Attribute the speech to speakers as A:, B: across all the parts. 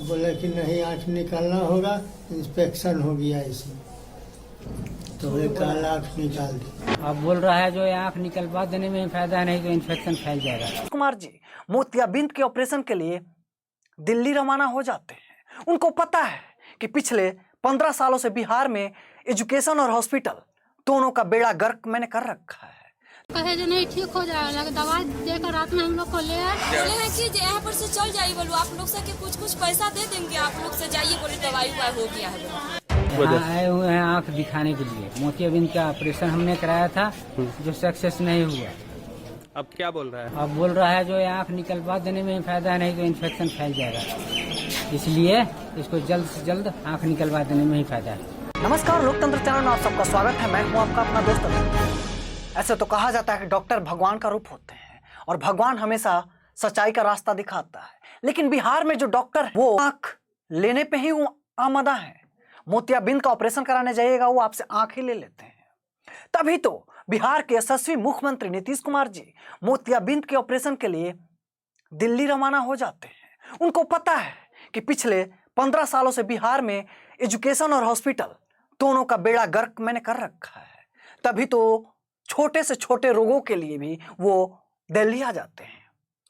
A: बोले कि नहीं आँख निकालना होगा, इंस्पेक्शन हो गया इसमें, तो एक आँख निकाल दी।
B: अब बोल रहा है जो आँख निकलवा देने में फायदा नहीं तो इन्फेक्शन फैल जाएगा।
C: कुमार जी मोतियाबिंद के ऑपरेशन के लिए दिल्ली रवाना हो जाते हैं। उनको पता है कि पिछले 15 सालों से बिहार में एजुकेशन और हॉस्पिटल दोनों का बेड़ा गर्क मैंने कर रखा है।
D: कहे जो नहीं ठीक हो जाएगा, दवाई देकर रात में हम लोग को ले आए।
E: बोले हैं कि यहाँ पर से चल जाइए, बोलो आप लोग से कुछ पैसा दे देंगे, आप लोग से जाइए, बोले दवाई हुआ हो गया है।
B: यहाँ आए हुए हैं आँख दिखाने के लिए। मोतियाबिंद का ऑपरेशन हमने कराया था जो सक्सेस नहीं हुआ।
F: अब क्या बोल रहा है?
B: अब बोल रहा है जो आँख निकलवा देने में फायदा नहीं तो इन्फेक्शन फैल जाएगा, इसलिए इसको जल्द से जल्द आँख निकलवा देने में ही फायदा है।
C: नमस्कार, लोकतंत्र चैनल में आप सबका स्वागत है। मैं हूं आपका अपना दोस्त अमित। ऐसे तो कहा जाता है कि डॉक्टर भगवान का रूप होते हैं और भगवान हमेशा सच्चाई का रास्ता दिखाता है, लेकिन बिहार में जो डॉक्टर है वो आंख लेने पे ही वो आमदा है। मोतियाबिंद का ऑपरेशन कराने जाइएगा वो आपसे आंख ही ले लेते हैं। तभी तो बिहार के यशस्वी मुख्यमंत्री नीतीश कुमार जी मोतियाबिंद के ऑपरेशन के लिए दिल्ली रवाना हो जाते हैं। उनको पता है कि पिछले 15 सालों से बिहार में एजुकेशन और हॉस्पिटल दोनों का बेड़ा गर्क मैंने कर रखा है। तभी तो छोटे से छोटे रोगों के लिए भी वो दिल्ली आ जाते हैं,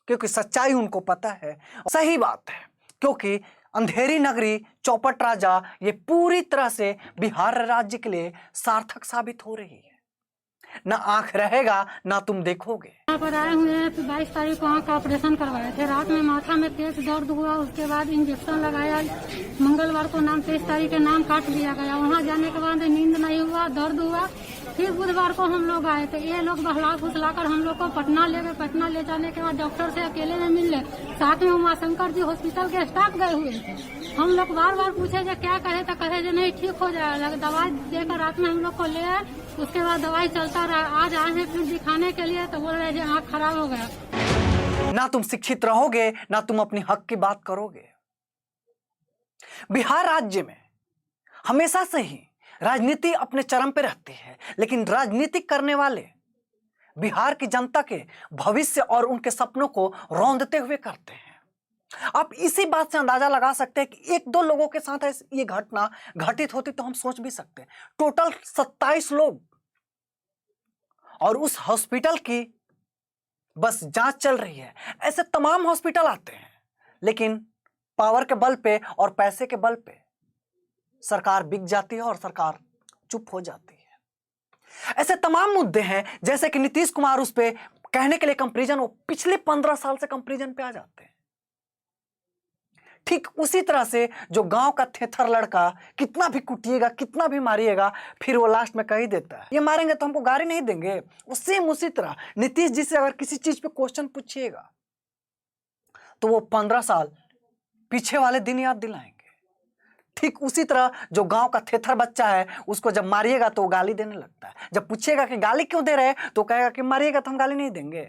C: क्योंकि सच्चाई उनको पता है। सही बात है, क्योंकि अंधेरी नगरी चौपट राजा ये पूरी तरह से बिहार राज्य के लिए सार्थक साबित हो रही है। ना आंख रहेगा ना तुम देखोगे।
D: यहाँ पर आए हुए हैं, 22 तारीख को आँख का ऑपरेशन करवाए थे। रात में माथा में तेज दर्द हुआ, उसके बाद इंजेक्शन लगाया। मंगलवार को नाम 23 तारीख के नाम काट दिया गया। वहाँ जाने के बाद नींद नहीं हुआ, दर्द हुआ। फिर बुधवार को हम लोग आए थे। ये लोग बहला फुसलाकर हम लोग को पटना ले गए। पटना ले जाने के बाद डॉक्टर से अकेले में मिलने, साथ में उमाशंकर जी हॉस्पिटल के स्टाफ गए हुए थे। हम लोग बार बार पूछे जो क्या कहे, तो कहे जो नहीं ठीक हो जाएगा, दवाई देकर रात में हम लोग को ले आए। उसके बाद दवाई चलता रहा। आज आए हैं फिर दिखाने के लिए, तो बोल रहे हैं आँख खराब हो गया।
C: ना तुम शिक्षित रहोगे ना तुम अपनी हक की बात करोगे। बिहार राज्य में हमेशा से ही राजनीति अपने चरम पे रहती है, लेकिन राजनीति करने वाले बिहार की जनता के भविष्य और उनके सपनों को रौंदते हुए करते हैं। आप इसी बात से अंदाजा लगा सकते हैं कि 1-2 लोगों के साथ ये घटना घटित होती तो हम सोच भी सकते हैं। टोटल 27 लोग, और उस हॉस्पिटल की बस जांच चल रही है। ऐसे तमाम हॉस्पिटल आते हैं, लेकिन पावर के बल पे और पैसे के बल पे सरकार बिक जाती है और सरकार चुप हो जाती है। ऐसे तमाम मुद्दे हैं, जैसे कि नीतीश कुमार उस पे कहने के लिए कंपैरिजन, वो पिछले 15 साल से कंपैरिजन पे आ जाते हैं। ठीक उसी तरह से जो गांव का थेथर लड़का कितना भी कुटिएगा, कितना भी मारिएगा, फिर वो लास्ट में कह ही देता है ये मारेंगे तो हमको गाड़ी नहीं देंगे। वो सेम उसी तरह नीतीश जी से अगर किसी चीज पे क्वेश्चन पूछिएगा तो वो 15 साल पीछे वाले दिन याद दिलाएंगे। ठीक उसी तरह जो गांव का थेथर बच्चा है, उसको जब मारिएगा तो वो गाली देने लगता है। जब पूछिएगा कि गाली क्यों दे रहे हैं तो कहेगा कि मारिएगा तो हम गाली नहीं देंगे,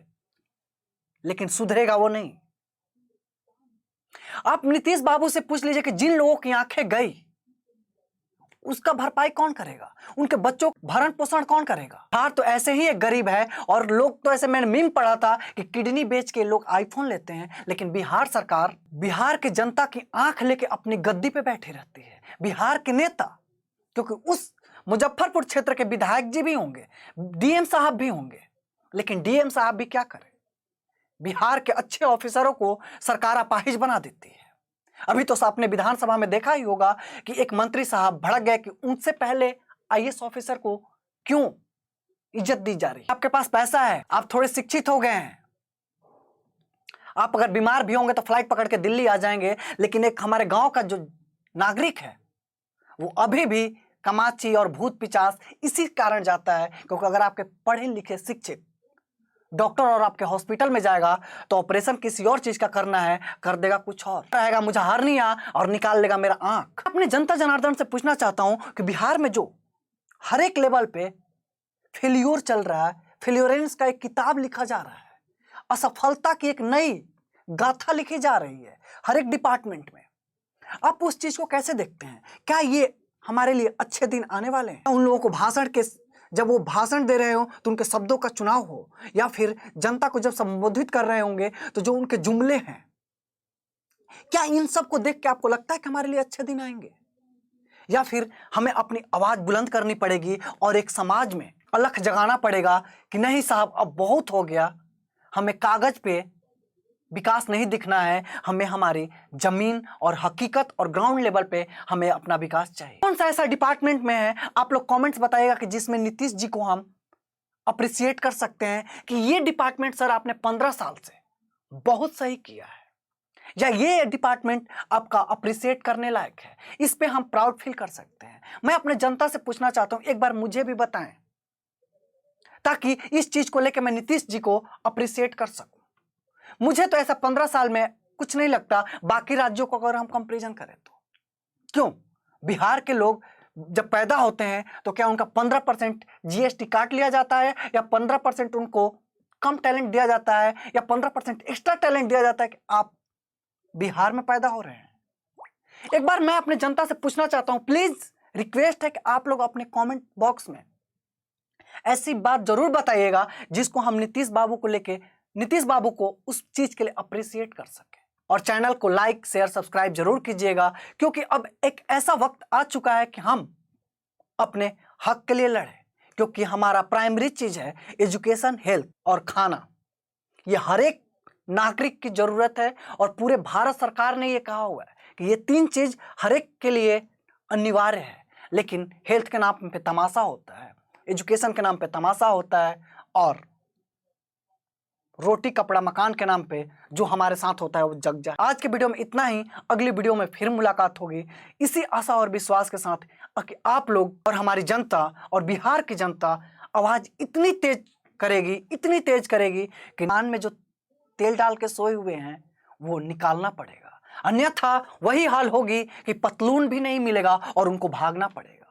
C: लेकिन सुधरेगा वो नहीं। आप नीतीश बाबू से पूछ लीजिए कि जिन लोगों की आंखें गई उसका भरपाई कौन करेगा, उनके बच्चों का भरण पोषण कौन करेगा। बिहार तो ऐसे ही एक गरीब है, और लोग तो ऐसे, मैंने मीम पढ़ा था कि किडनी बेच के लोग आईफोन लेते हैं, लेकिन बिहार सरकार बिहार की जनता की आंख लेके अपनी गद्दी पे बैठी रहती है। बिहार के नेता, क्योंकि उस मुजफ्फरपुर क्षेत्र के विधायक जी भी होंगे, डीएम साहब भी होंगे, लेकिन डीएम साहब भी क्या करें, बिहार के अच्छे ऑफिसरों को सरकार अपाहिज बना देती है। अभी तो आपने विधानसभा में देखा ही होगा कि एक मंत्री साहब भड़क गए कि उनसे पहले आईएएस ऑफिसर को क्यों इज्जत दी जा रही है। आपके पास पैसा है, आप थोड़े शिक्षित हो गए हैं, आप अगर बीमार भी होंगे तो फ्लाइट पकड़ के दिल्ली आ जाएंगे, लेकिन एक हमारे गांव का जो नागरिक है वो अभी भी कमाची और भूत पिचास इसी कारण जाता है, क्योंकि अगर आपके पढ़े लिखे शिक्षित डॉक्टर और आपके हॉस्पिटल में जाएगा तो ऑपरेशन किसी और चीज का करना है, कर देगा कुछ और, रहेगा मुझे हर्निया और निकाल लेगा मेरा आंख। अपने जनता जनार्दन से पूछना चाहता हूं कि बिहार में जो हर एक लेवल पे फेल्योर चल रहा है, फेल्योरेंस का एक किताब लिखा जा रहा है, असफलता की एक नई गाथा लिखी जा रही है हर एक डिपार्टमेंट में, आप उस चीज को कैसे देखते हैं? क्या ये हमारे लिए अच्छे दिन आने वाले हैं? उन लोगों को भाषण के, जब वो भाषण दे रहे हो तो उनके शब्दों का चुनाव हो, या फिर जनता को जब संबोधित कर रहे होंगे तो जो उनके जुमले हैं क्या इन सब को देख के आपको लगता है कि हमारे लिए अच्छे दिन आएंगे? या फिर हमें अपनी आवाज बुलंद करनी पड़ेगी और एक समाज में अलख जगाना पड़ेगा कि नहीं साहब, अब बहुत हो गया, हमें कागज पे विकास नहीं दिखना है, हमें हमारी जमीन और हकीकत और ग्राउंड लेवल पे हमें अपना विकास चाहिए। कौन सा ऐसा डिपार्टमेंट में है, आप लोग कमेंट्स बताइएगा कि जिसमें नीतीश जी को हम अप्रिशिएट कर सकते हैं कि ये डिपार्टमेंट सर आपने 15 साल से बहुत सही किया है, या ये डिपार्टमेंट आपका अप्रिशिएट करने लायक है, इस पे हम प्राउड फील कर सकते हैं। मैं अपने जनता से पूछना चाहता हूं, एक बार मुझे भी बताएं ताकि इस चीज को लेकर मैं नीतीश जी को अप्रिशिएट कर सकूं। मुझे तो ऐसा 15 साल में कुछ नहीं लगता, बाकी राज्यों को अगर हम कंपैरिजन करें तो। क्यों? बिहार के लोग जब पैदा होते हैं तो क्या उनका 15% जीएसटी काट लिया जाता है, या 15% उनको कम टैलेंट दिया जाता है, या 15% एक्स्ट्रा टैलेंट दिया जाता है कि आप बिहार में पैदा हो रहे हैं? एक बार मैं अपने जनता से पूछना चाहता हूं, प्लीज रिक्वेस्ट है कि आप लोग अपने कमेंट बॉक्स में ऐसी बात जरूर बताइएगा जिसको हम नीतीश बाबू को उस चीज के लिए अप्रिशिएट कर सके। और चैनल को लाइक शेयर सब्सक्राइब जरूर कीजिएगा, क्योंकि अब एक ऐसा वक्त आ चुका है कि हम अपने हक के लिए लड़े, क्योंकि हमारा प्राइमरी चीज है एजुकेशन, हेल्थ और खाना। ये हर एक नागरिक की जरूरत है और पूरे भारत सरकार ने ये कहा हुआ है कि ये 3 चीज हर एक के लिए अनिवार्य है। लेकिन हेल्थ के नाम पे तमाशा होता है, एजुकेशन के नाम पे तमाशा होता है, और रोटी कपड़ा मकान के नाम पे जो हमारे साथ होता है वो जग जाए। आज के वीडियो में इतना ही, अगली वीडियो में फिर मुलाकात होगी इसी आशा और विश्वास के साथ कि आप लोग और हमारी जनता और बिहार की जनता आवाज इतनी तेज करेगी कि कान में जो तेल डाल के सोए हुए हैं वो निकालना पड़ेगा, अन्यथा वही हाल होगी कि पतलून भी नहीं मिलेगा और उनको भागना पड़ेगा।